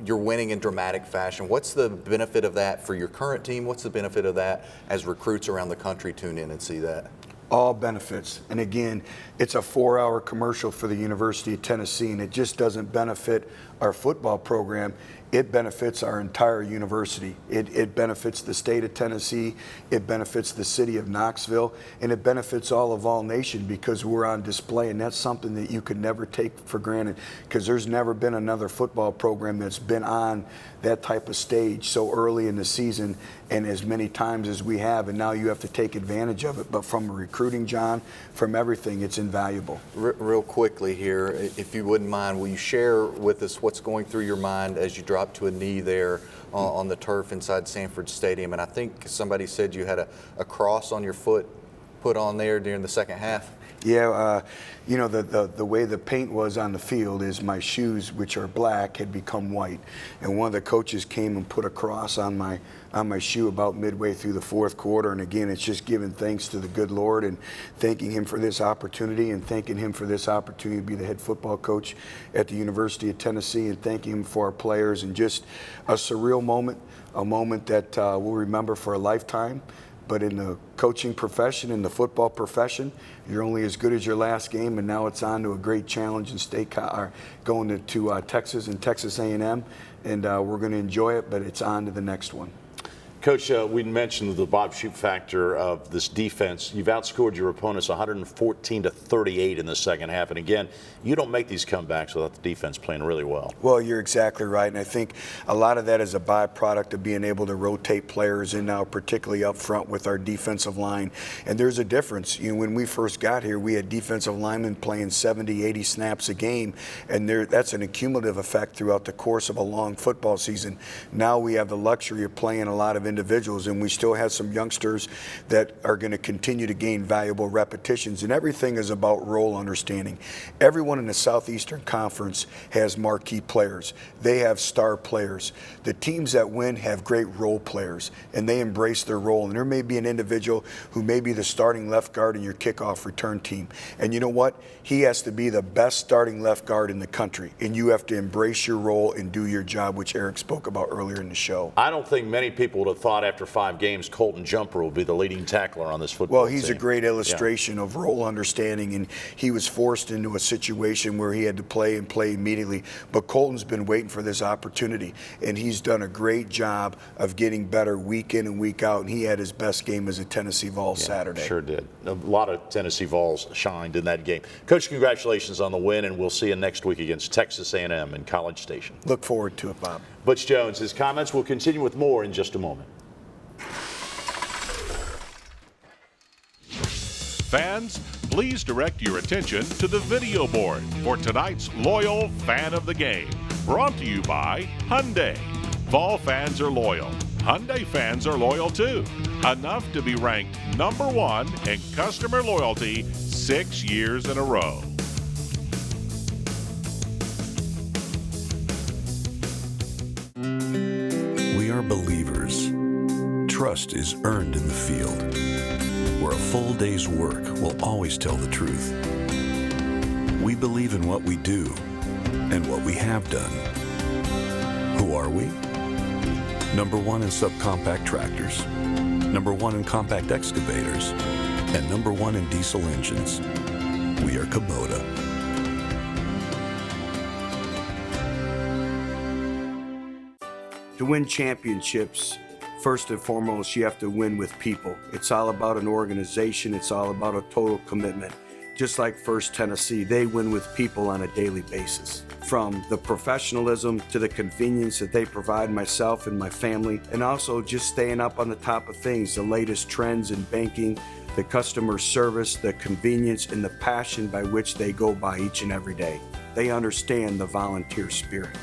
You're winning in dramatic fashion. What's the benefit of that for your current team? What's the benefit of that as recruits around the country tune in and see that? All benefits. And again, it's a 4-hour commercial for the University of Tennessee, and it just doesn't benefit our football program, it benefits our entire university. It benefits the state of Tennessee, it benefits the city of Knoxville, and it benefits all of All Nation because we're on display, and that's something that you could never take for granted because there's never been another football program that's been on that type of stage so early in the season and as many times as we have, and now you have to take advantage of it. But from recruiting, John, from everything, it's invaluable. Real quickly here, if you wouldn't mind, will you share with us what's going through your mind as you drop to a knee there on the turf inside Sanford Stadium? And I think somebody said you had a cross on your foot put on there during the second half. Yeah, you know, the way the paint was on the field is my shoes, which are black, had become white. And one of the coaches came and put a cross on my shoe about midway through the fourth quarter. And again, it's just giving thanks to the good Lord and thanking him for this opportunity and thanking him for this opportunity to be the head football coach at the University of Tennessee and thanking him for our players, and just a surreal moment, a moment that we'll remember for a lifetime. But in the coaching profession, in the football profession, you're only as good as your last game, and now it's on to a great challenge in going to Texas and Texas A&M, and we're going to enjoy it, but it's on to the next one. Coach, we mentioned the Bob Shoop factor of this defense. You've outscored your opponents 114-38 in the second half. And again, you don't make these comebacks without the defense playing really well. Well, you're exactly right. And I think a lot of that is a byproduct of being able to rotate players in now, particularly up front with our defensive line. And there's a difference. You know, when we first got here, we had defensive linemen playing 70, 80 snaps a game. And that's an accumulative effect throughout the course of a long football season. Now we have the luxury of playing a lot of individuals, and we still have some youngsters that are going to continue to gain valuable repetitions, and everything is about role understanding. Everyone in the Southeastern Conference has marquee players. They have star players. The teams that win have great role players, and they embrace their role. And there may be an individual who may be the starting left guard in your kickoff return team, and you know what? He has to be the best starting left guard in the country, and you have to embrace your role and do your job, which Eric spoke about earlier in the show. I don't think many people would have thought after 5 games Colton Jumper will be the leading tackler on this football team. Well, he's a great illustration of role understanding, and he was forced into a situation where he had to play and play immediately. But Colton's been waiting for this opportunity, and he's done a great job of getting better week in and week out, and he had his best game as a Tennessee Vols Saturday. Sure did. A lot of Tennessee Vols shined in that game. Coach, congratulations on the win, and we'll see you next week against Texas A&M in College Station. Look forward to it, Bob. Butch Jones, his comments. Will continue with more in just a moment. Fans, please direct your attention to the video board for tonight's Loyal Fan of the Game. Brought to you by Hyundai. Vol fans are loyal. Hyundai fans are loyal too. Enough to be ranked #1 in customer loyalty 6 years in a row. We are believers. Trust is earned in the field, where a full day's work will always tell the truth. We believe in what we do and what we have done. Who are we? #1 in subcompact tractors, #1 in compact excavators, and #1 in diesel engines. We are Kubota. To win championships, first and foremost, you have to win with people. It's all about an organization. It's all about a total commitment. Just like First Tennessee, they win with people on a daily basis. From the professionalism to the convenience that they provide myself and my family, and also just staying up on the top of things, the latest trends in banking, the customer service, the convenience, and the passion by which they go by each and every day. They understand the volunteer spirit.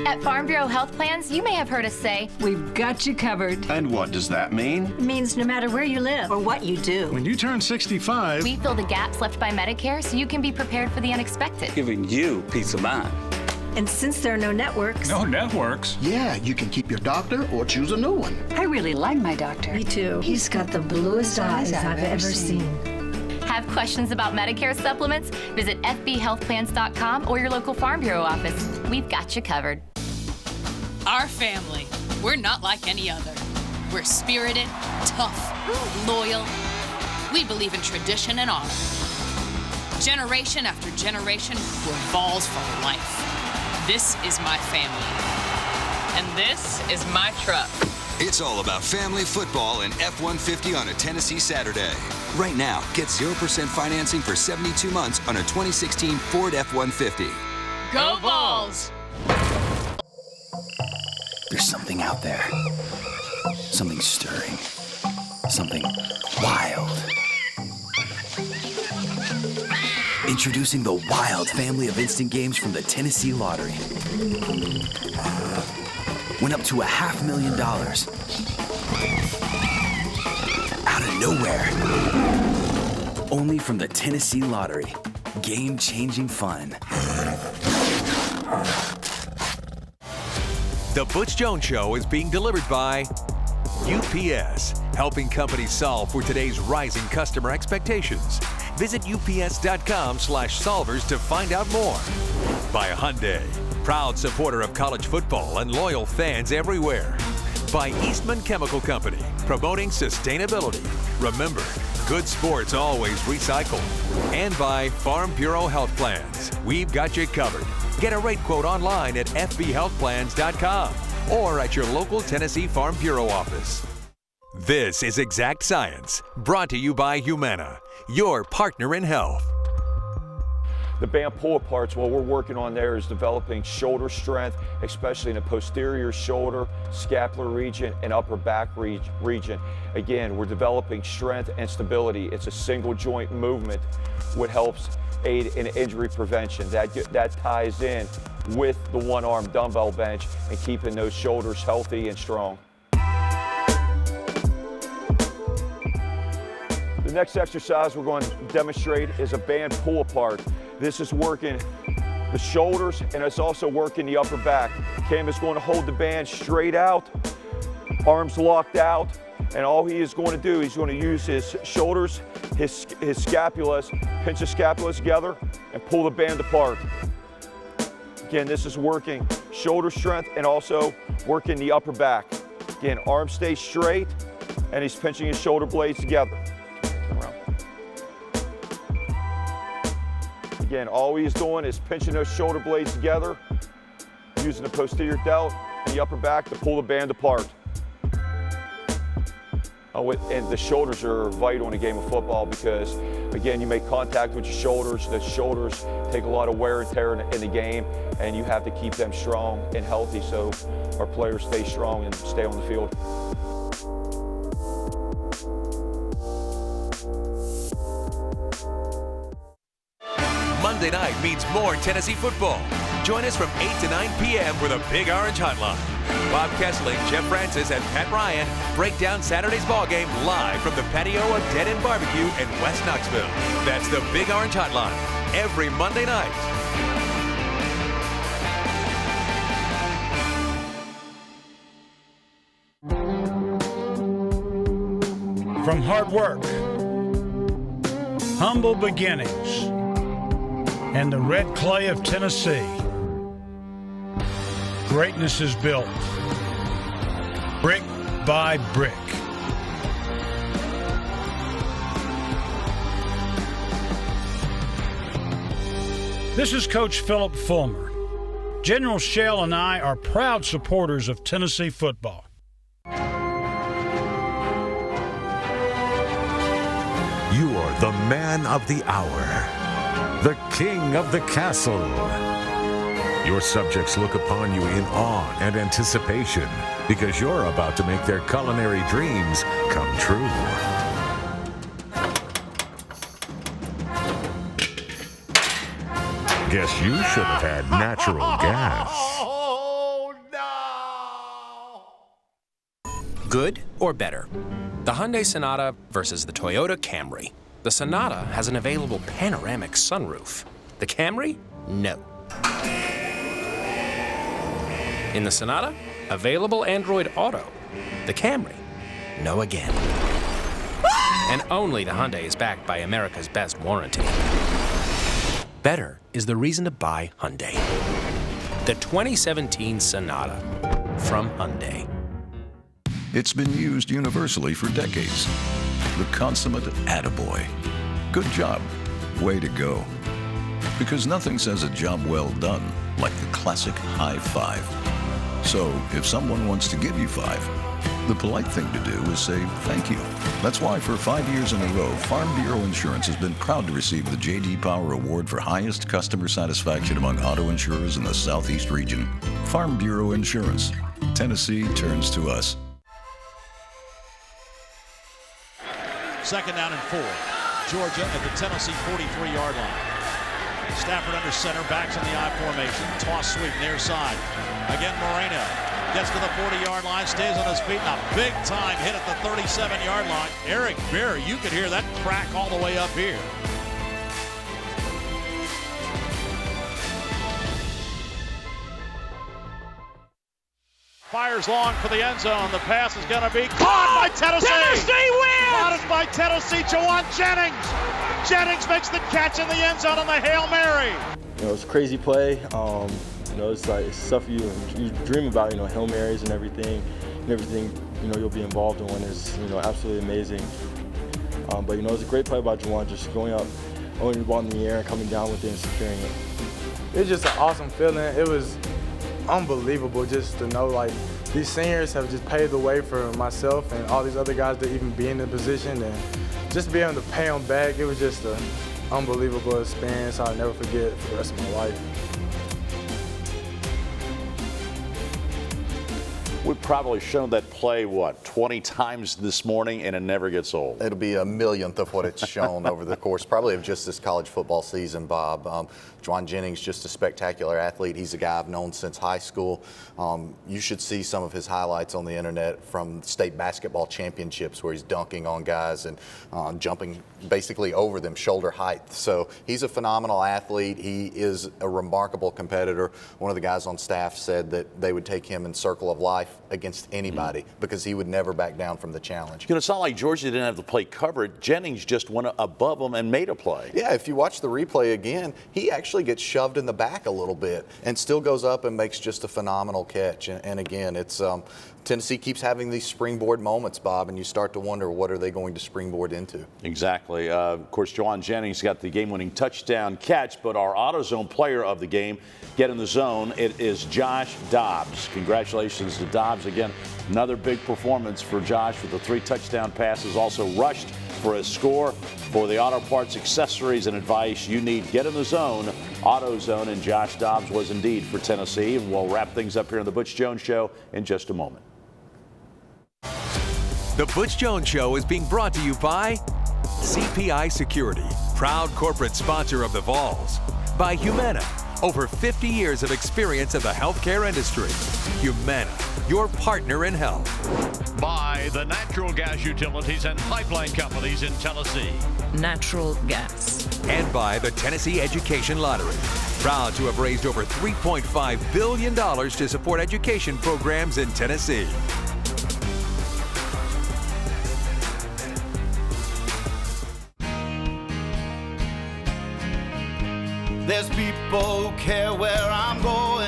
At Farm Bureau Health Plans, you may have heard us say, "We've got you covered." And what does that mean? It means no matter where you live or what you do. When you turn 65, We fill the gaps left by Medicare so you can be prepared for the unexpected. giving you peace of mind. And since there are no networks. No networks? Yeah, you can keep your doctor or choose a new one. I really like my doctor. Me too. He's got the bluest eyes I've ever seen. Have questions about Medicare supplements? Visit fbhealthplans.com or your local Farm Bureau office. We've got you covered. Our family. We're not like any other. We're spirited, tough, loyal. We believe in tradition and honor. Generation after generation, we're Vols for life. This is my family. And this is my truck. It's all about family football and F-150 on a Tennessee Saturday. Right now, get 0% financing for 72 months on a 2016 Ford F-150. Go Vols! There's something out there. Something stirring. Something wild. Introducing the Wild family of instant games from the Tennessee Lottery. Win up to $500,000. Out of nowhere. Only from the Tennessee Lottery. Game-changing fun. The Butch Jones Show is being delivered by UPS, helping companies solve for today's rising customer expectations. Visit ups.com/solvers to find out more. By Hyundai, proud supporter of college football and loyal fans everywhere. By Eastman Chemical Company, promoting sustainability. Remember, good sports always recycle. And by Farm Bureau Health Plans. We've got you covered. Get a rate quote online at fbhealthplans.com or at your local Tennessee Farm Bureau office. This is Exact Science, brought to you by Humana, your partner in health. The band pull-aparts, what we're working on there is developing shoulder strength, especially in the posterior shoulder, scapular region, and upper back region. Again, we're developing strength and stability. It's a single joint movement, what helps aid in injury prevention. That ties in with the one-arm dumbbell bench and keeping those shoulders healthy and strong. The next exercise we're going to demonstrate is a band pull-apart. This is working the shoulders and it's also working the upper back. Cam is going to hold the band straight out, arms locked out, and all he is going to do, he's going to use his shoulders, his scapulas, pinch the scapulas together and pull the band apart. Again, this is working shoulder strength and also working the upper back. Again, arms stay straight and he's pinching his shoulder blades together. Again, all he's doing is pinching those shoulder blades together, using the posterior delt and the upper back to pull the band apart. And the shoulders are vital in a game of football because, again, you make contact with your shoulders. The shoulders take a lot of wear and tear in the game, and you have to keep them strong and healthy so our players stay strong and stay on the field. Monday night means more Tennessee football. Join us from 8 to 9 p.m. for the Big Orange Hotline. Bob Kessling, Jeff Francis, and Pat Ryan break down Saturday's ballgame live from the patio of Dead End Barbecue in West Knoxville. That's the Big Orange Hotline every Monday night. From hard work, humble beginnings, and the red clay of Tennessee, greatness is built, brick by brick. This is Coach Philip Fulmer. General Shell and I are proud supporters of Tennessee football. You are the man of the hour, the king of the castle. Your subjects look upon you in awe and anticipation because you're about to make their culinary dreams come true. Guess you should have had natural gas. Good or better? The Hyundai Sonata versus the Toyota Camry. The Sonata has an available panoramic sunroof. The Camry? No. In the Sonata, available Android Auto. The Camry? No again. And only the Hyundai is backed by America's best warranty. Better is the reason to buy Hyundai. The 2017 Sonata from Hyundai. It's been used universally for decades. The consummate attaboy. Good job. way to go. Because nothing says a job well done like the classic high five. So if someone wants to give you 5, the polite thing to do is say thank you. That's why for 5 years in a row, Farm Bureau Insurance has been proud to receive the J.D. Power Award for highest customer satisfaction among auto insurers in the Southeast region. Farm Bureau Insurance. Tennessee turns to us. 2nd down and 4. Georgia at the Tennessee 43-yard line. Stafford under center, backs in the I formation. Toss sweep near side. Again, Moreno gets to the 40-yard line, stays on his feet, and a big-time hit at the 37-yard line. Eric Berry, you could hear that crack all the way up here. Fires long for the end zone. The pass is going to be caught by Tennessee. Tennessee wins! Caught by Tennessee. Jawan Jennings. Jennings makes the catch in the end zone on the Hail Mary. You know, it's a crazy play. You know, it's like it's stuff you dream about. You know, Hail Marys and everything. You know, you'll be involved in when it's absolutely amazing. But you know, it's a great play by Jawan, just going up, owning the ball in the air, and coming down with it and securing it. It's just an awesome feeling. It was unbelievable just to know, like, these seniors have just paved the way for myself and all these other guys to even be in the position, and just to be able to pay them back, it was just an unbelievable experience I'll never forget for the rest of my life. We've probably shown that play, 20 times this morning, and it never gets old. It'll be a millionth of what it's shown over the course, probably of just this college football season, Bob. Jawan Jennings, just a spectacular athlete. He's a guy I've known since high school. You should see some of his highlights on the internet from state basketball championships where he's dunking on guys and jumping basically over them, shoulder height. So he's a phenomenal athlete. He is a remarkable competitor. One of the guys on staff said that they would take him in circle of life against anybody because he would never back down from the challenge. You know, it's not like Georgia didn't have the play covered. Jennings just went above him and made a play. Yeah, if you watch the replay again, he actually gets shoved in the back a little bit and still goes up and makes just a phenomenal catch. And again, it's Tennessee keeps having these springboard moments, Bob, and you start to wonder, what are they going to springboard into? Exactly. Of course, Jawan Jennings got the game-winning touchdown catch, but our AutoZone player of the game, get in the zone, it is Josh Dobbs. Congratulations to Dobbs. Again, another big performance for Josh with the 3 touchdown passes, also rushed for a score. For the auto parts, accessories, and advice you need, get in the zone. AutoZone, and Josh Dobbs was indeed for Tennessee. And we'll wrap things up here on the Butch Jones Show in just a moment. The Butch Jones Show is being brought to you by CPI Security, proud corporate sponsor of the Vols. By Humana, over 50 years of experience in the healthcare industry. Humana, your partner in health. By the natural gas utilities and pipeline companies in Tennessee. Natural gas. And by the Tennessee Education Lottery, proud to have raised over $3.5 billion to support education programs in Tennessee. There's people who care where I'm going,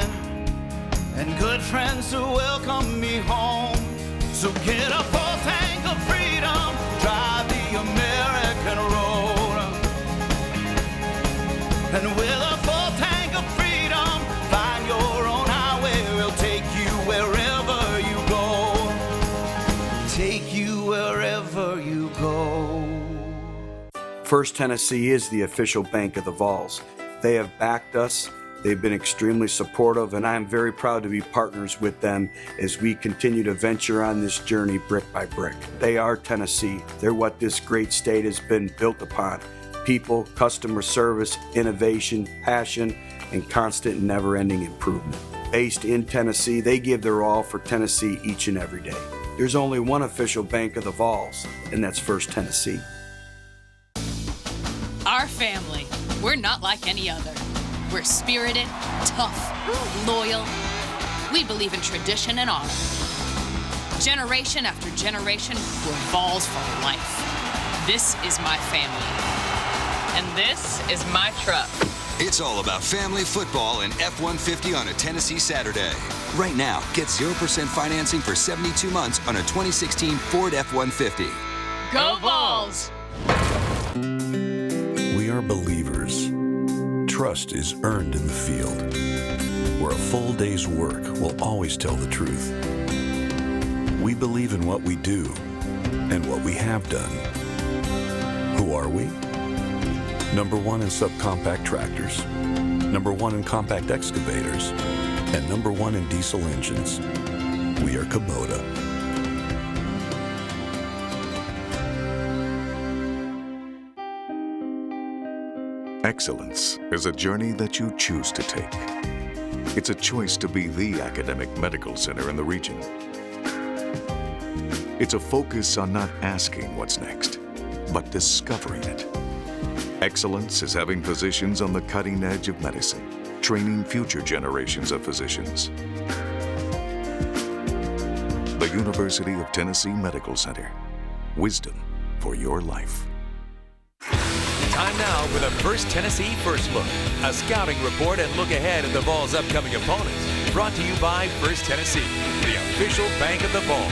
and good friends who welcome me home. So get a full tank of freedom, drive the American road. And with a full tank of freedom, find your own highway. We'll take you wherever you go. Take you wherever you go. First Tennessee is the official bank of the Vols. They have backed us. They've been extremely supportive, and I am very proud to be partners with them as we continue to venture on this journey brick by brick. They are Tennessee. They're what this great state has been built upon. People, customer service, innovation, passion, and constant and never-ending improvement. Based in Tennessee, they give their all for Tennessee each and every day. There's only one official bank of the Vols, and that's First Tennessee. Our family. We're not like any other. We're spirited, tough, loyal. We believe in tradition and honor. Generation after generation, we're Vols for life. This is my family. And this is my truck. It's all about family football and F-150 on a Tennessee Saturday. Right now, get 0% financing for 72 months on a 2016 Ford F-150. Go Vols! We are believers. trust is earned in the field, where a full day's work will always tell the truth. We believe in what we do and what we have done. Who are we? Number one in subcompact tractors, number one in compact excavators, and number one in diesel engines. We are Kubota. Excellence is a journey that you choose to take. It's a choice to be the academic medical center in the region. It's a focus on not asking what's next, but discovering it. Excellence is having physicians on the cutting edge of medicine, training future generations of physicians. The University of Tennessee Medical Center. Wisdom for your life. Time now for the First Tennessee First Look, a scouting report and look ahead at the Vols' upcoming opponents. Brought to you by First Tennessee, the official bank of the Vols.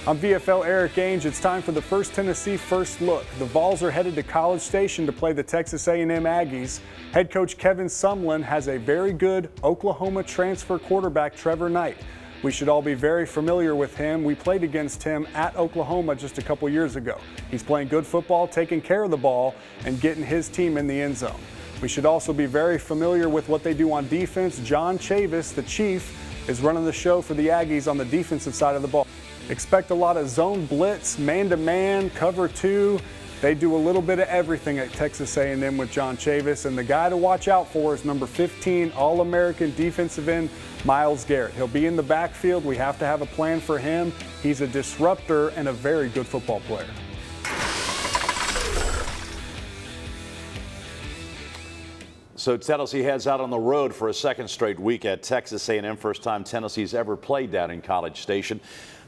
I'm VFL Eric Ainge. It's time for the First Tennessee First Look. The Vols are headed to College Station to play the Texas A&M Aggies. Head coach Kevin Sumlin has a very good Oklahoma transfer quarterback, Trevor Knight. We should all be very familiar with him. We played against him at Oklahoma just a couple years ago. He's playing good football, taking care of the ball, and getting his team in the end zone. We should also be very familiar with what they do on defense. John Chavis, the Chief, is running the show for the Aggies on the defensive side of the ball. Expect a lot of zone blitz, man-to-man, cover two. They do a little bit of everything at Texas A&M with John Chavis, and the guy to watch out for is number 15 All-American defensive end Myles Garrett. He'll be in the backfield. We have to have a plan for him. He's a disruptor and a very good football player. So Tennessee heads out on the road for a second straight week at Texas A&M. First time Tennessee's ever played down in College Station.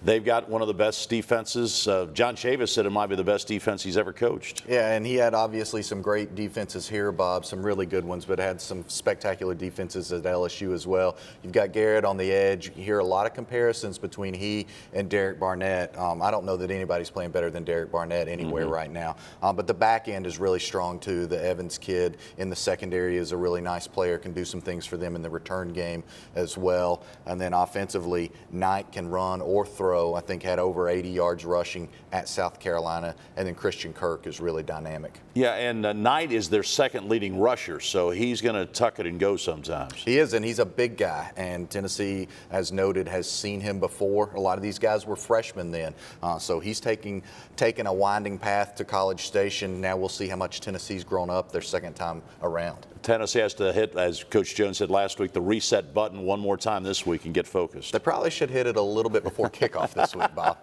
They've got one of the best defenses. John Chavis said it might be the best defense he's ever coached. Yeah, and he had obviously some great defenses here, Bob, some really good ones, but had some spectacular defenses at LSU as well. You've got Garrett on the edge. You hear a lot of comparisons between he and Derek Barnett. I don't know that anybody's playing better than Derek Barnett anywhere right now. But the back end is really strong, too. The Evans kid in the secondary is a really nice player, can do some things for them in the return game as well. And then offensively, Knight can run or throw. I think had over 80 yards rushing at South Carolina, and then Christian Kirk is really dynamic. Yeah, and Knight is their second leading rusher, so he's going to tuck it and go sometimes. He is, and he's a big guy, and Tennessee, as noted, has seen him before. A lot of these guys were freshmen then, so he's taking a winding path to College Station. Now we'll see how much Tennessee's grown up their second time around. Tennessee has to hit, as Coach Jones said last week, the reset button one more time this week and get focused. They probably should hit it a little bit before kickoff this week, Bob.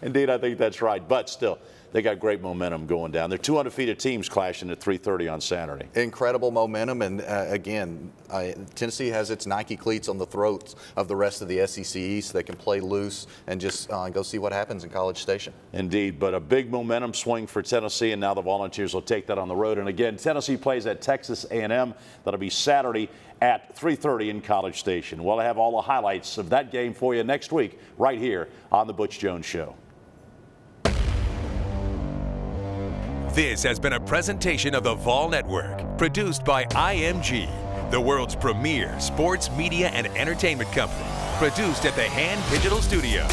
Indeed, I think that's right. But still, they got great momentum going down. They're two undefeated teams clashing at 3:30 on Saturday. Incredible momentum, and again, Tennessee has its Nike cleats on the throats of the rest of the SEC East. They can play loose and just go see what happens in College Station. Indeed, but a big momentum swing for Tennessee, and now the Volunteers will take that on the road. And again, Tennessee plays at Texas A&M. That'll be Saturday at 3:30 in College Station. We'll have all the highlights of that game for you next week right here on the Butch Jones Show. This has been a presentation of the Vol Network, produced by IMG, the world's premier sports, media, and entertainment company. Produced at the Hand Digital Studio.